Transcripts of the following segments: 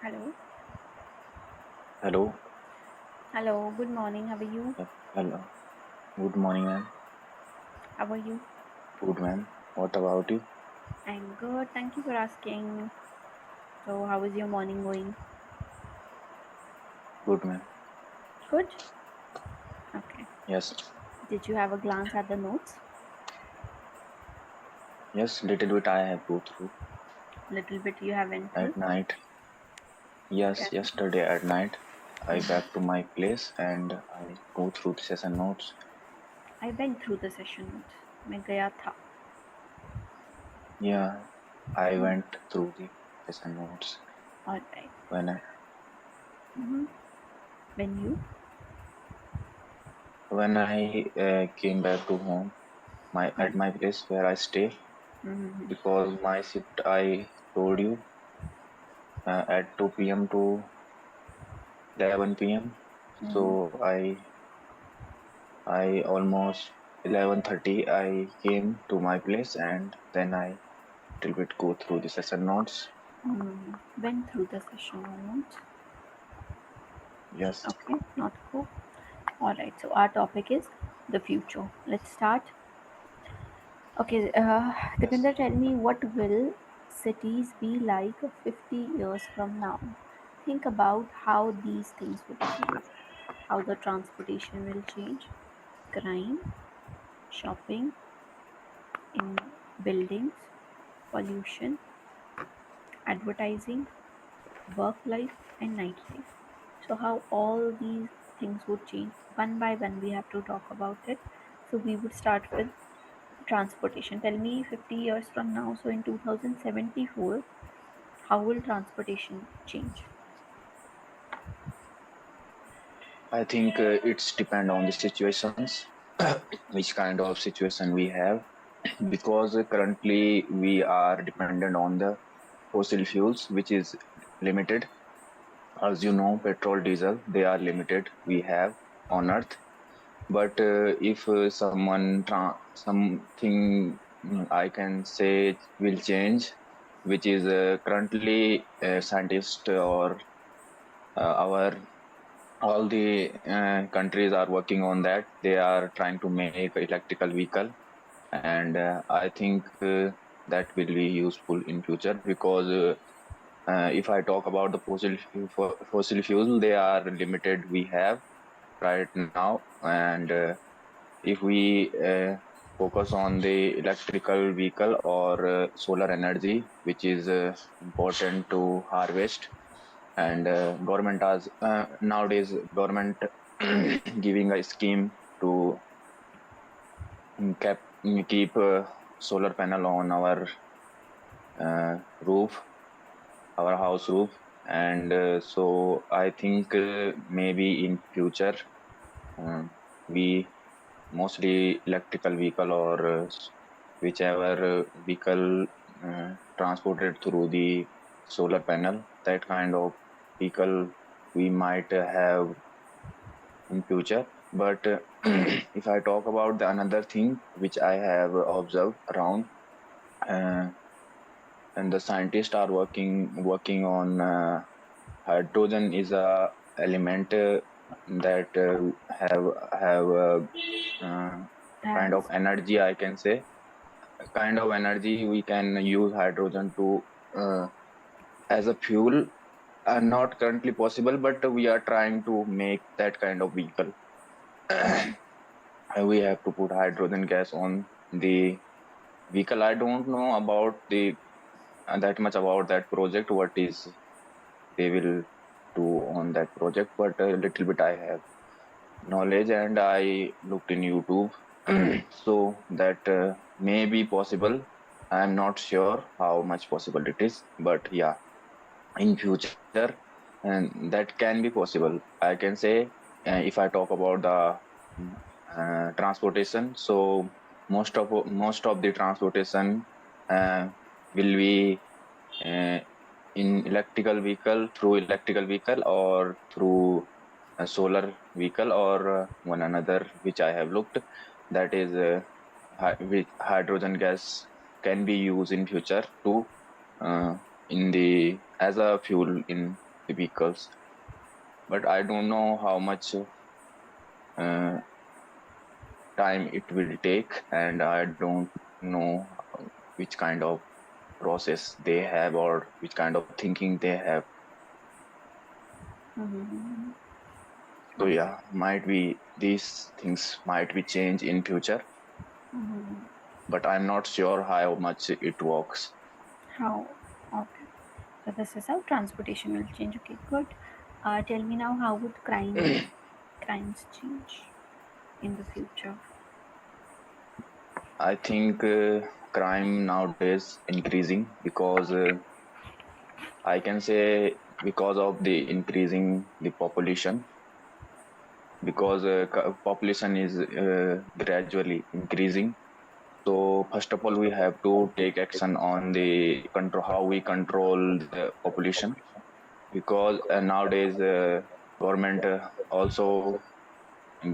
Hello. Hello. Hello. Good morning. How are you? Hello. Good morning, ma'am. How are you? Good, ma'am. What about you? I'm good. Thank you for asking. So, how is your morning going? Good, ma'am. Good. Okay. Yes. Did you have a glance at the notes? Yes, little bit I have go through Little bit you have went through. at night. Yes, Okay. yesterday at night I Mhm. back to my place and I go through the session notes. I went through the session notes. मैं गया था. Yeah, I went through the session notes All right. when I Mm-hmm. When you? came back to home, my All at right. my place where I stay Mm-hmm. because my shift I told you at 2 p.m. to 11 p.m. Mm-hmm. So I almost 11:30 I came to my place and then I little bit go through the session notes. Mm-hmm. Went through the session notes. Yes, Okay. Not cool. All right. So our topic is the future. Let's start. Okay, yes. Deepinder, tell me what will cities be like 50 years from now? Think about how these things will change, how the transportation will change, crime, shopping, in buildings, pollution, advertising, work life, and nightlife. So, how all these things would change one by one, we have to talk about it. So, we would start with transportation. Tell me 50 years from now, so in 2074, how will transportation change? I think it's depend on the situations, which kind of situation we have, because currently we are dependent on the fossil fuels, which is limited. As you know, petrol, diesel, they are limited. We have on Earth. But if something I can say will change, which is currently scientists or our all the countries are working on that. They are trying to make electrical vehicle, and I think that will be useful in future because if I talk about the fossil fuel, they are limited. We have right now, and if we focus on the electrical vehicle or solar energy, which is important to harvest, and government has nowadays government giving a scheme to keep solar panel on our roof, our house roof, and so I think maybe in future uh, we mostly electrical vehicle or whichever vehicle transported through the solar panel, that kind of vehicle we might have in future. But if I talk about the another thing which I have observed around, uh, and the scientists are working on hydrogen is a element that have uh, kind of Has. energy, I can say kind of energy we can use hydrogen to uh, as a fuel, not currently possible, but we are trying to make that kind of vehicle. Mhm. We have to put hydrogen gas on the vehicle. I don't know about the that much about that project, what is they will do on that project, but a little bit I have knowledge and I looked in YouTube. So that may be possible. I'm not sure how much possible it is, but yeah, in future, and that can be possible, I can say. If I talk about the transportation, so most of the transportation uh, will be uh, in electrical vehicle, through electrical vehicle or through a solar vehicle, or one another which I have looked, that is which hydrogen gas can be used in future to uh, in the as a fuel in the vehicles. But I don't know how much uh, time it will take, and I don't know which kind of process they have or which kind of thinking they have. Mm-hmm. So Okay. yeah, might be these things might be change in future, Mm-hmm. but I'm not sure how much it works. How? Okay. So this is how transportation will change. Okay, good. Tell me now, how would crimes change in the future? I think crime nowadays increasing because I can say because of the increasing the population, because population is gradually increasing. So first of all, we have to take action on the control, how we control the population, because nowadays government also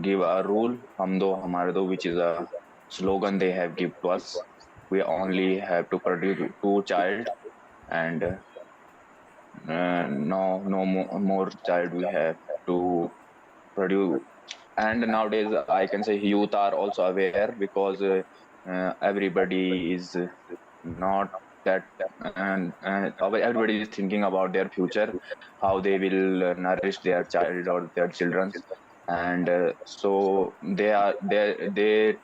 give a rule, hum do hamare do, which is a slogan they have give to us. We only have to produce two child, and no more child we have to produce. And nowadays I can say youth are also aware, because everybody is not that, and everybody is thinking about their future, how they will nourish their child or their children. And so they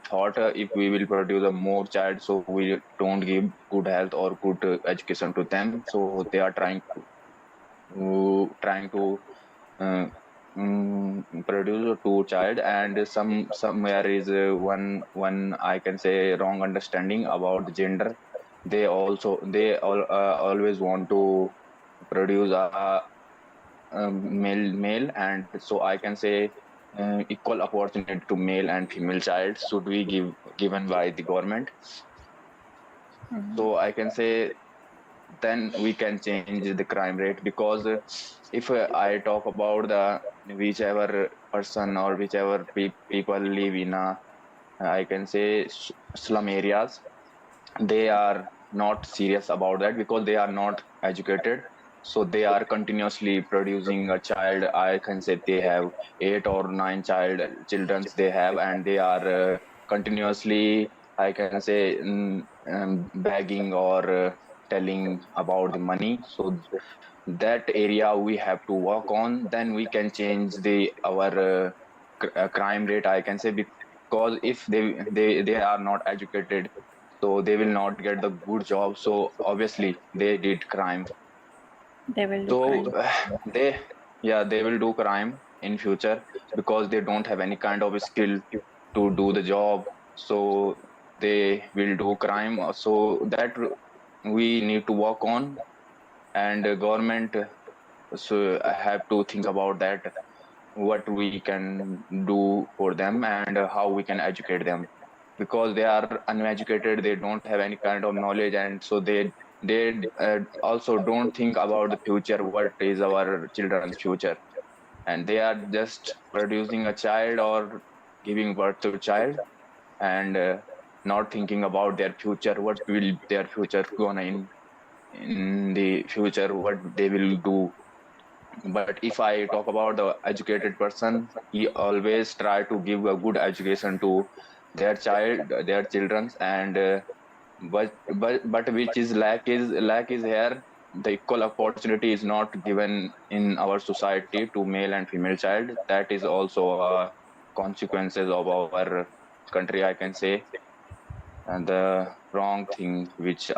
thought, if we will produce a more child, so we don't give good health or good education to them, so they are trying to uh, produce a two child. And somewhere is one I can say wrong understanding about the gender. They always want to produce a male, and so I can say equal opportunity to male and female child should be given by the government. Mm-hmm. So I can say then we can change the crime rate, because if I talk about the whichever person or whichever people live in a, I can say, slum areas, they are not serious about that because they are not educated. So they are continuously producing a child. I can say they have 8 or 9 children they have, and they are continuously, I can say, begging or telling about the money. So that area we have to work on, then we can change the our crime rate, I can say. Because if they are not educated, so they will not get the good job, so obviously they did crime. They will do So crime. they, yeah, they will do crime in future because they don't have any kind of skill to do the job. So they will do crime. So that we need to work on. And government, so I have to think about that, what we can do for them, and how we can educate them, because they are uneducated, they don't have any kind of knowledge, and so they also don't think about the future, what is our children's future. And they are just producing a child or giving birth to a child, and not thinking about their future, what will their future gonna in the future, what they will do. But if I talk about the educated person, he always try to give a good education to their children. And but which is lack is here. The equal opportunity is not given in our society to male and female child. That is also consequences of our country, I can say. And the wrong thing which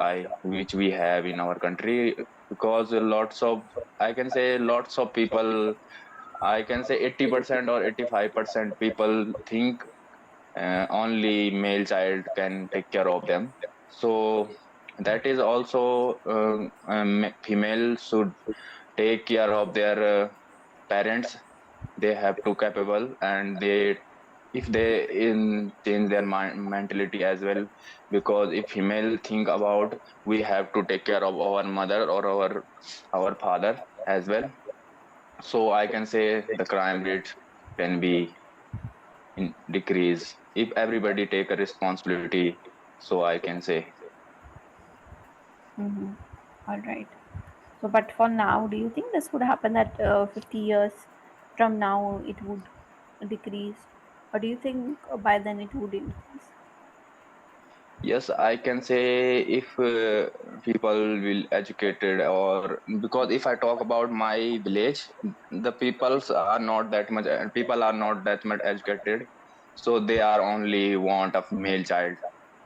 we have in our country, because lots of, I can say, lots of people, I can say 80% or 85% people think only male child can take care of them. So that is also female should take care of their parents. They have to capable, and they, if they in change their mentality as well. Because if female think about, we have to take care of our mother or our father as well. So I can say the crime rate can be in decrease if everybody take a responsibility. So I can say. Mm-hmm. All right. So, but for now, do you think this would happen that 50 years from now it would decrease, or do you think by then it would increase? Yes, I can say if people will educated, or because if I talk about my village, the peoples are not that much, people are not that much educated, so they are only want of male child.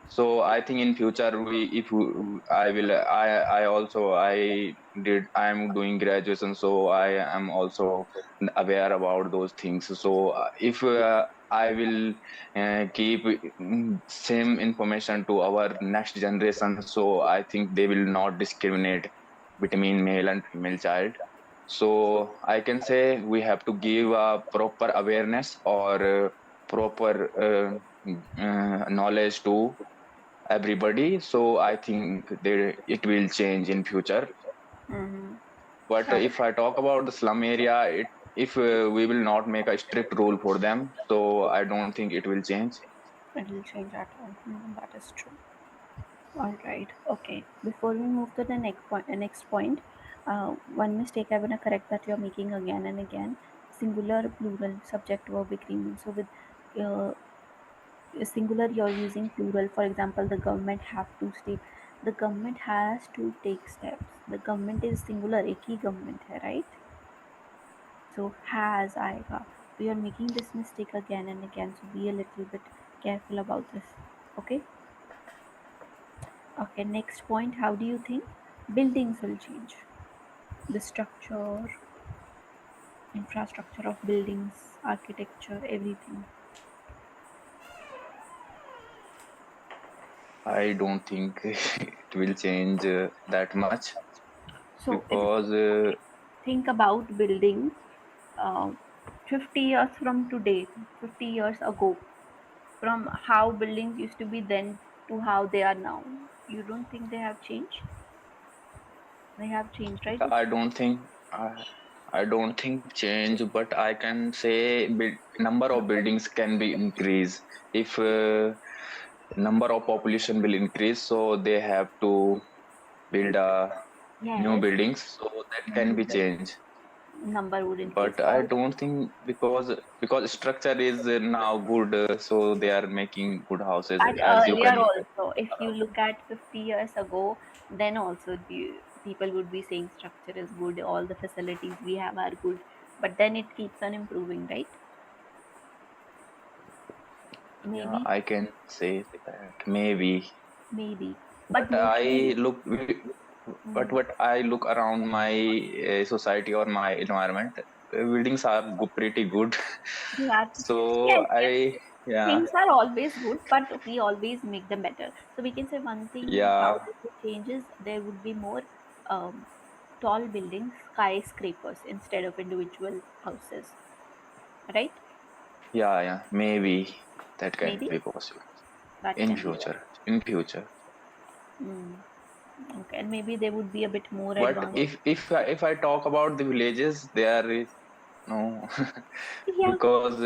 So I think in future I will I also I am doing graduation, so I am also aware about those things. So if I will keep same information to our next generation, so I think they will not discriminate between male and female child. So I can say we have to give a proper awareness or proper knowledge to everybody. So I think it will change in future. Mm-hmm. But That if I talk about the slum area, if we will not make a strict rule for them, so I don't think it will change. it will change at all. That is true. All right. Okay. Before we move to the next point, one mistake I want to correct that you're making again and again: singular, plural, subject, verb agreement. So with uh, singular, you're using plural. For example, the government have to step. The government has to take steps. The government is singular. एक ही government है, right? So has आएगा. So you're making this mistake again and again. So be a little bit careful about this. Okay. Okay. Next point. How do you think buildings will change? The structure, infrastructure of buildings, architecture, everything. I don't think it will change that much So if because think about building uh, 50 years from today, 50 years ago, from how buildings used to be then to how they are now, you don't think they have changed? They have changed, right? I don't think I don't think change, but I can say number of buildings can be increased if number of population will increase, so they have to build a new Yes, buildings, so that can be changed. number would increase. But I don't think because structure is now good, so they are making good houses But as you earlier can. also, if you look at 50 years ago, then also people would be saying structure is good, all the facilities we have are good, but then it keeps on improving, right? Yeah, Maybe, I can say that maybe. maybe, but But mostly, mm, what I look around my society or my environment, buildings are pretty good. that, So yes, yes, I, yeah, things are always good, but we always make them better. So we can say one thing how yeah, this would change is there would be more um, tall buildings, skyscrapers instead of individual houses, right? yeah, maybe that can Maybe be possible that in can be. future. In future. Mm, okay, and maybe they would be a bit more But advanced. if I talk about the villages, there is no Yeah, because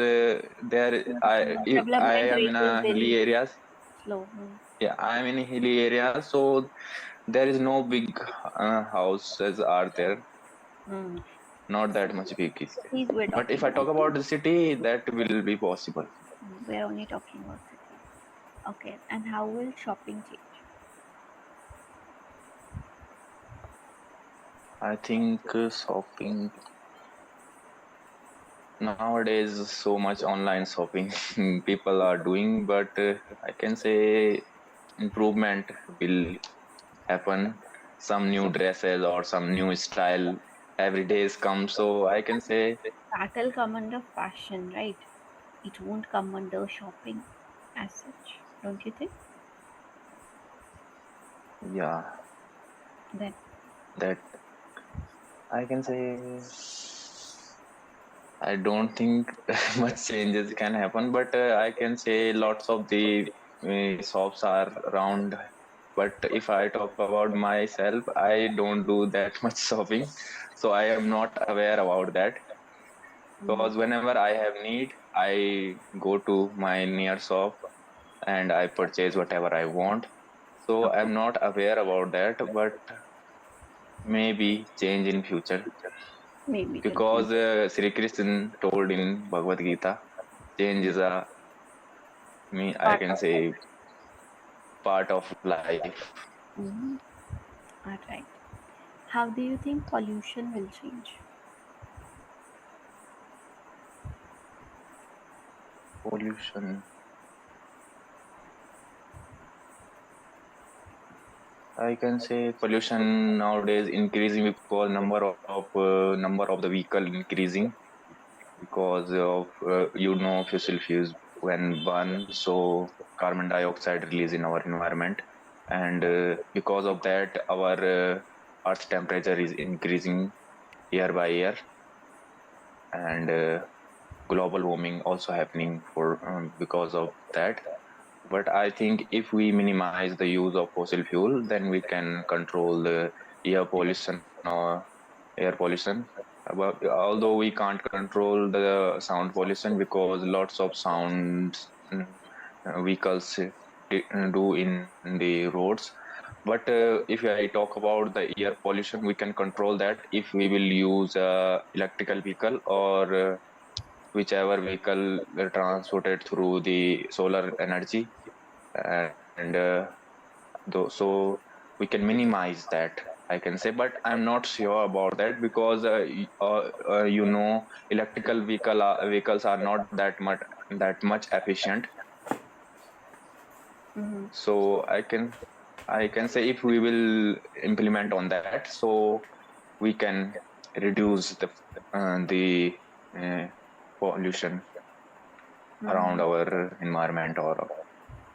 I development am in rate is a hilly very areas. slow. Yeah, I am in a hilly area, so there is no big houses are there. Mm. Not that City- much big is there. Cities we're But if talking I talk about. about the city, that will be possible. We're only talking about cities. Okay, and how will shopping change? I think shopping nowadays so much online shopping people are doing, but I can say improvement will happen. Some new dresses or some new style every day is come. So I can say, That'll come under fashion, right? It won't come under shopping as such, don't you think? yeah, Then, that I can say I don't think much changes can happen, but I can say lots of the shops are around. But if I talk about myself, I don't do that much shopping, so I am not aware about that. mm, Because whenever I have need, I go to my near shop and I purchase whatever I want. So okay. I'm not aware about that, but maybe change in future Maybe in because future. Sri Krishna told in Bhagavad Gita, change is a me I Part can of say life. part of life. Mhm. All right. How do you think pollution will change? Pollution. I can say pollution nowadays increasing because number of the vehicle increasing because of fossil fuels when burn, so carbon dioxide release in our environment, and because of that our earth temperature is increasing year by year, and global warming also happening for because of that. But I think if we minimize the use of fossil fuel, then we can control the air pollution or air pollution. But although we can't control the sound pollution because lots of sounds vehicles do in the roads. But if I talk about the air pollution, we can control that if we will use electrical vehicle or whichever vehicle transported through the solar energy, and so we can minimize that, I can say. But I'm not sure about that because electrical vehicles are not that much efficient. Mm-hmm. So I can say if we will implement on that, so we can reduce the uh, pollution around Mm-hmm. our environment or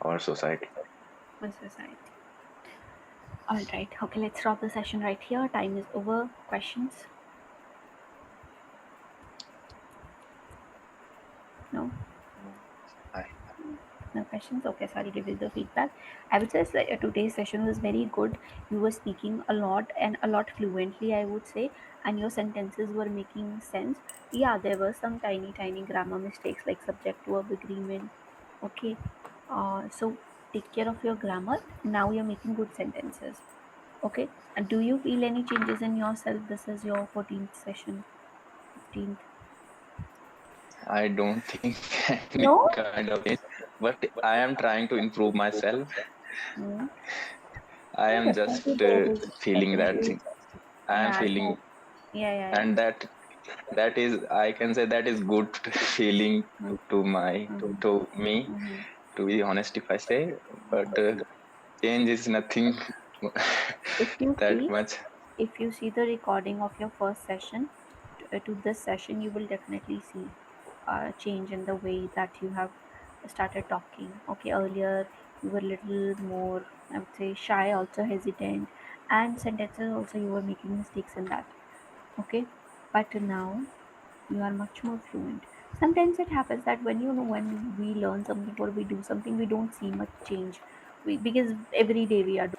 our society. With society. All right. Okay, let's stop the session right here. Time is over. Questions? No. No. I, No questions? Okay, sorry to give the feedback. I would say like, today's session was very good. You were speaking a lot and a lot fluently, I would say, and your sentences were making sense. Yeah, there were some tiny, tiny grammar mistakes like subject verb agreement. Okay, so take care of your grammar. Now you're making good sentences. Okay, and do you feel any changes in yourself? This is your 14th session, 15th. I don't think any No? kind of change, but I am trying to improve myself. Mm. I Yeah, am just definitely there is feeling that definitely. thing. I am Yeah, I feeling, hope. Yeah, yeah, yeah. and that is, I can say, that is good feeling Mm-hmm. to me. Mm-hmm. To be honest, if I say, but change is nothing If you that see, much. if you see the recording of your first session to this session, you will definitely see a change in the way that you have started talking. Okay, earlier you were a little more, I would say, shy, also hesitant, and sentences also you were making mistakes in that. Okay, but now you are much more fluent. Sometimes it happens that when we learn something or we do something, we don't see much change. Because every day we are